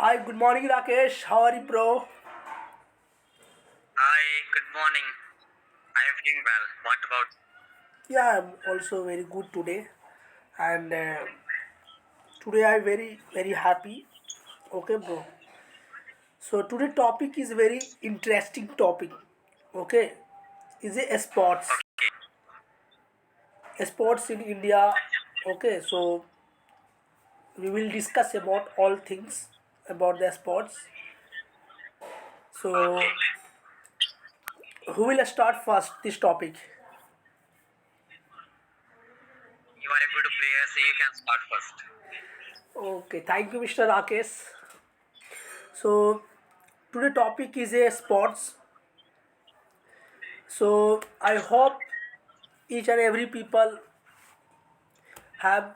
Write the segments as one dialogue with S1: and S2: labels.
S1: Hi, good morning, Rakesh. How are you, bro?
S2: Hi, good morning. I am doing well. What about?
S1: Yeah, I'm also very good today, and today I'm very happy. Okay, bro. So today topic is very interesting topic. Okay, is it sports?
S2: Okay,
S1: Sports in India. Okay, so we will discuss about all things about the sports. So
S2: okay.
S1: who will start first this topic?
S2: You are a good player, so you can start first.
S1: Okay, thank you, Mr. Rakesh. So today topic is a sports. So I hope each and every people have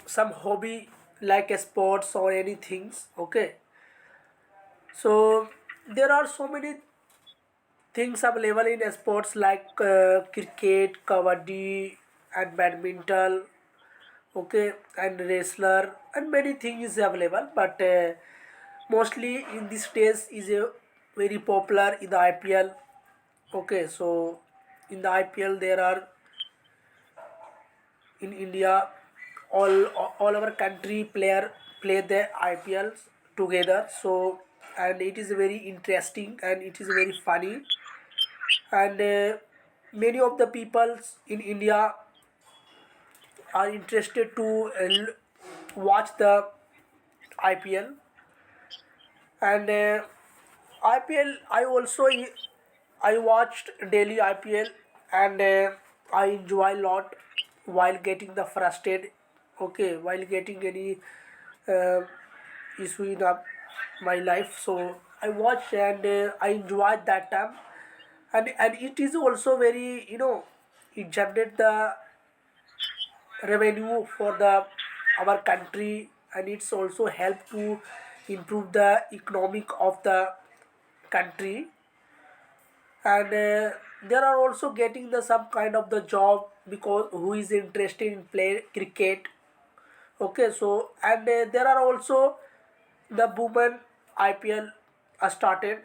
S1: some hobby like a sports or anything. Okay, so there are so many things available in sports like cricket, kabaddi, and badminton. Okay, and wrestler and many things is available, but mostly in these days is a very popular in the IPL. Okay, so in the IPL there are in India, all our country player play the IPLs together. So and it is very interesting and it is very funny, and many of the peoples in India are interested to watch the IPL, and IPL I also I watched daily IPL, and I enjoy a lot while getting the frustrated. Okay, while getting any uh, issue in my life, so I watch and I enjoyed that time, and it is also very it generate the revenue for the our country, and it's also help to improve the economic of the country, and there are also getting the some kind of the job because who is interested in play cricket. Okay, so and there are also the women IPL started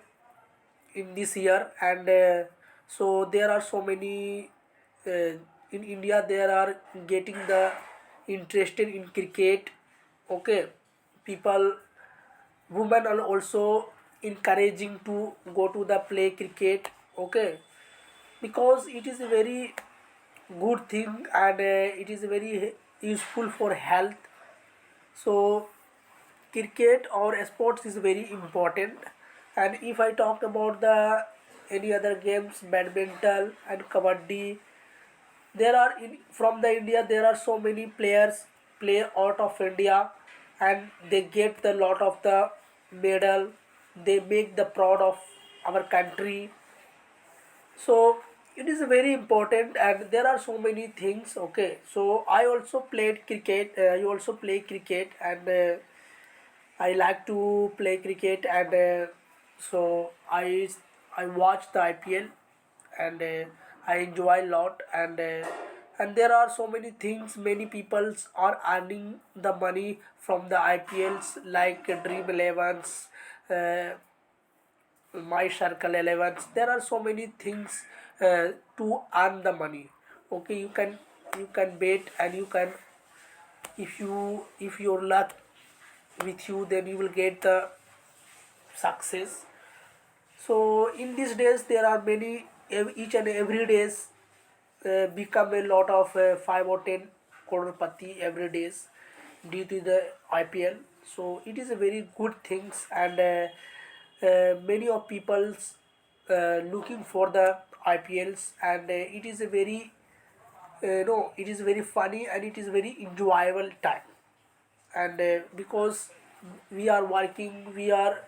S1: in this year, and so there are so many uh, in India there are getting the interested in cricket. Okay, people, women are also encouraging to go to the play cricket. Okay, because it is a very good thing, and it is very useful for health. So cricket or sports is very important, and if I talk about the any other games, badminton and kabaddi, there are from the India there are so many players play out of India, and they get the lot of the medal, they make the proud of our country. So it is very important, and there are so many things. Okay, so I also played cricket, I also play cricket, and I like to play cricket, and so I watch the IPL, and I enjoy a lot, and there are so many things. Many people are earning the money from the IPLs like Dream Elevens, uh, My Circle Elevens. There are so many things to earn the money. Okay, you can bet, and you can, if your luck with you, then you will get the success. So in these days there are many, each and every days become a lot of 5 or 10 crorepati every days due to the IPL. So it is a very good things, and many of people's looking for the IPLs, and it is a very no, it is very funny and it is very enjoyable time, and because we are working, we are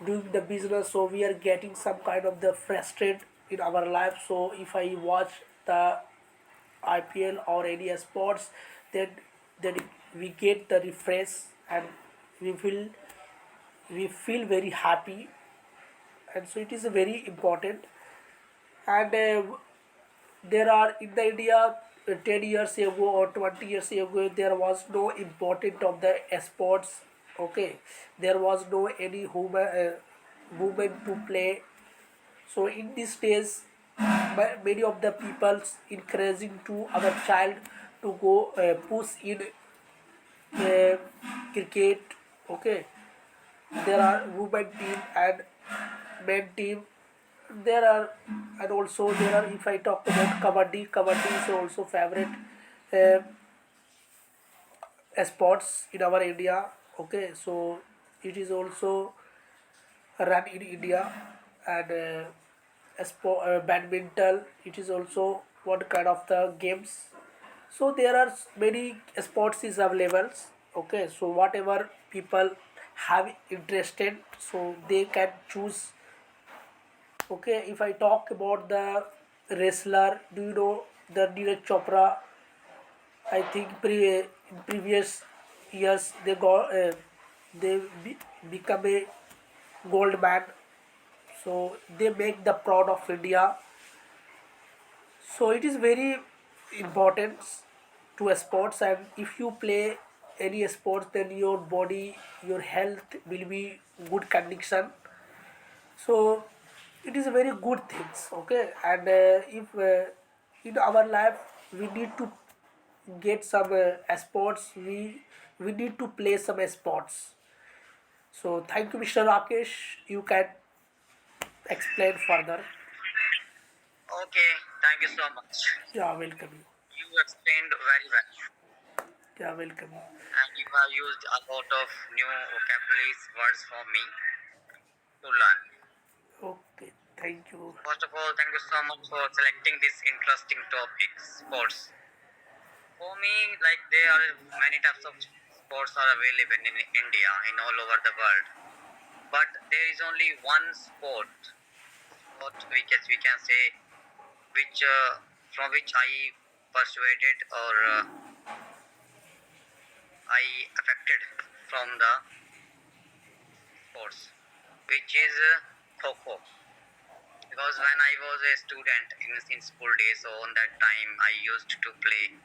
S1: doing the business, so we are getting some kind of the frustrated in our life. So if I watch the IPL or any sports, then then we get the refresh, and we feel we feel very happy, and so it is very important. And there are in the India, 10 years ago or 20 years ago there was no important of the sports. Okay, there was no any woman to play. So in these days, many of the peoples encouraging to our child to go push in uh, cricket. Okay, there are women team and men team. There are, and also there are, if I talk about kabaddi is also favorite uh, sports in our India. Okay, so it is also run in India, and badminton. It is also one kind of the games. So there are many sports is available. Okay, so whatever people have interested, so they can choose. Okay, if I talk about the wrestler, do you know the Neeraj Chopra? I think in previous years they become a gold man, so they make the proud of India. So it is very important to a sports, and if you play any sports, then your body, your health will be good condition. So it is a very good things. Okay, and if in our life we need to get some sports, we need to play some sports. So thank you, Mr. Rakesh. You can explain further.
S2: Okay, thank you so much.
S1: Yeah, welcome you.
S2: You explained very well,
S1: Yeah, welcome you.
S2: and you have used a lot of new vocabularies, words for me to learn.
S1: Okay, thank you.
S2: First of all, thank you so much for selecting this interesting topic, sports. For me, like there are many types of sports are available in India, in all over the world. But there is only one sport, we can say, which from which I persuaded or I affected from the sports, which is Kho. Because when I was a student in school days, so on that time I used to play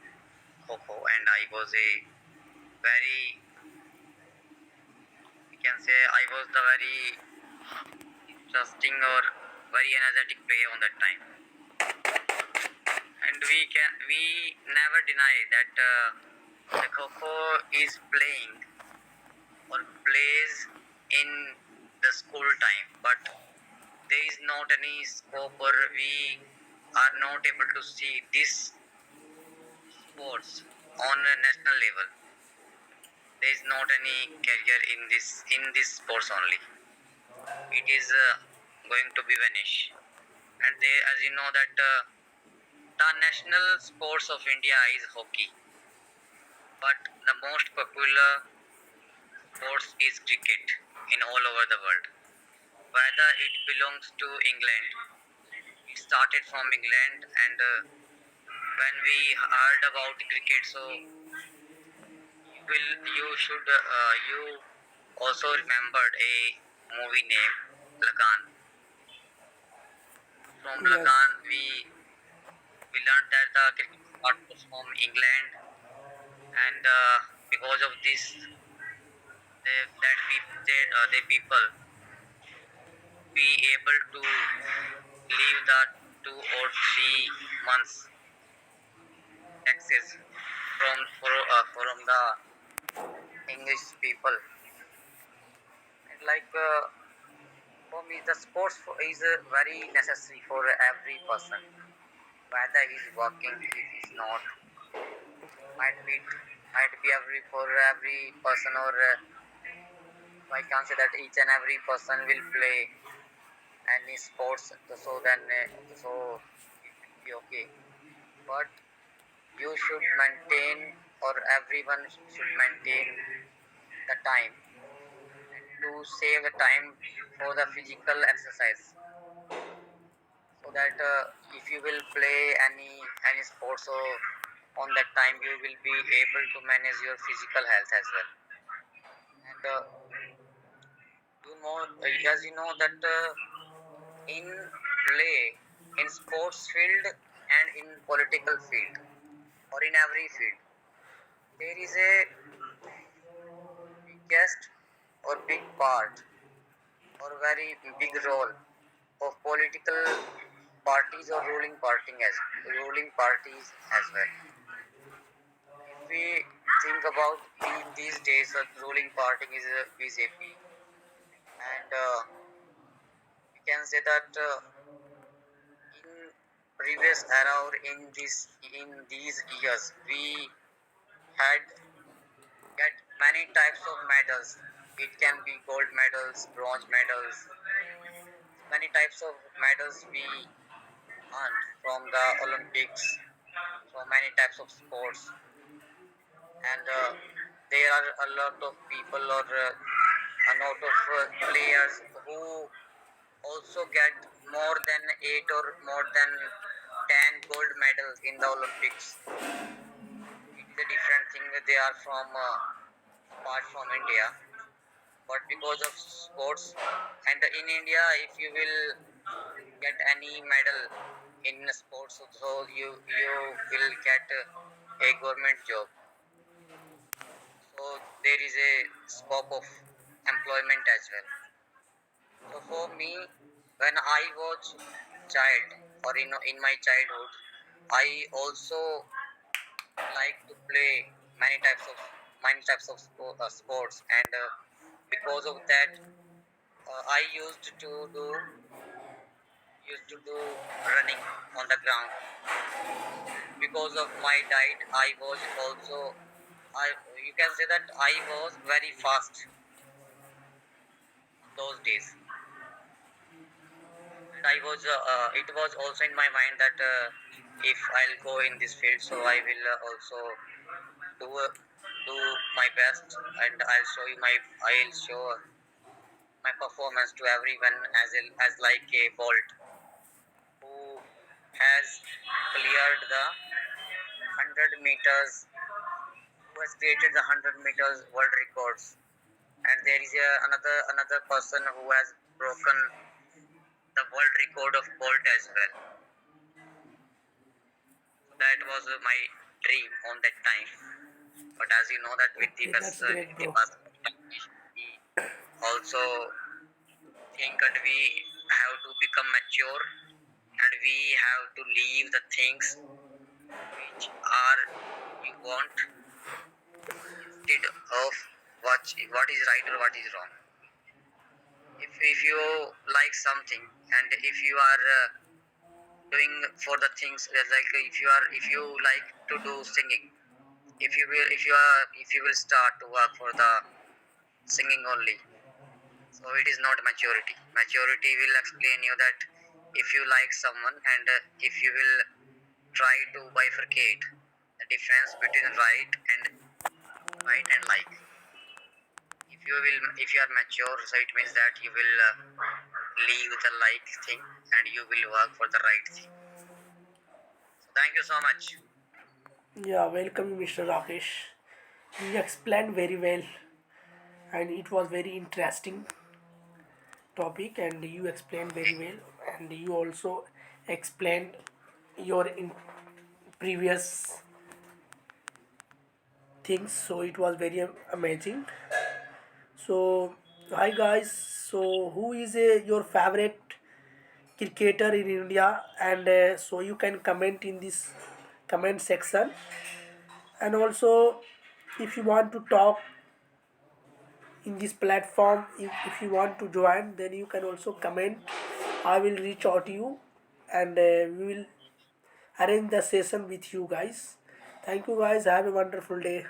S2: Kho, and I was a very, we can say, I was the very interesting or very energetic player on that time. And we never deny that the Kho is playing or plays in the school time, but there is not any scope, or we are not able to see this sports on a national level. There is not any career in this sports only. It is going to be vanish. And they, as you know that the national sports of India is hockey, but the most popular sports is cricket in all over the world. Whether it belongs to England, it started from England, and when we heard about cricket, so you should you also remembered a movie name Lagan. From
S1: Yes,
S2: Lagan, we learned that the cricket started from England, and because of this, the people be able to leave the 2 or 3 months taxes from the English people. And like for me, the sports is very necessary for every person, whether he's working, if he's not, might be every for every person, or I can say that each and every person will play any sports, so then so it will be okay. But you should maintain, or everyone should maintain the time, and to save the time for the physical exercise, so that if you will play any sports, so on that time you will be able to manage your physical health as well. And as you know that in play, in sports field, and in political field, or in every field, there is a biggest or big part or very big role of political parties or ruling parties as well. If we think about in these days, the ruling party is BJP, and we can say that in previous era or in these years, we had get many types of medals. It can be gold medals, bronze medals, many types of medals we earned from the Olympics, from many types of sports, and there are a lot of people or a lot of players who also get more than 8 or more than 10 gold medals in the Olympics. It is a different thing that they are from apart from India, but because of sports, and in India, if you will get any medal in sports, so you will get a government job. So there is a scope of employment as well. So for me, when I was child or in my childhood, I also like to play many types of sports, and because of that, I used to do running on the ground. Because of my diet, I was also I you can say that I was very fast those days, and it was also in my mind that if I'll go in this field, so I will also do do my best, and I'll show my performance to everyone as like a Bolt who has cleared the 100 meters, who has created the 100 meters world records, and there is another person who has broken the world record of Bolt as well. So that was my dream on that time. But as you know that
S1: Okay, that's great,
S2: with the
S1: bro.
S2: past, we also think that we have to become mature, and we have to leave the things which are you want instead of what is right or what is wrong. If you like something, and if you are doing for the things like if you like to do singing, if you will start to work for the singing only, so it is not maturity. Maturity will explain you that if you like someone, and if you will try to bifurcate the difference between right and like. If you are mature, so it means that you will leave the like thing, and you will work for the right thing. So thank you so much.
S1: Yeah, welcome, Mr. Rakesh. You explained very well, and it was very interesting topic, and you explained very well, and you also explained your previous things. So it was very amazing. So hi guys. So who is your favorite cricketer in India? And so you can comment in this comment section. And also, if you want to talk in this platform, if you want to join, then you can also comment. I will reach out to you, and we will arrange the session with you guys. Thank you guys. Have a wonderful day.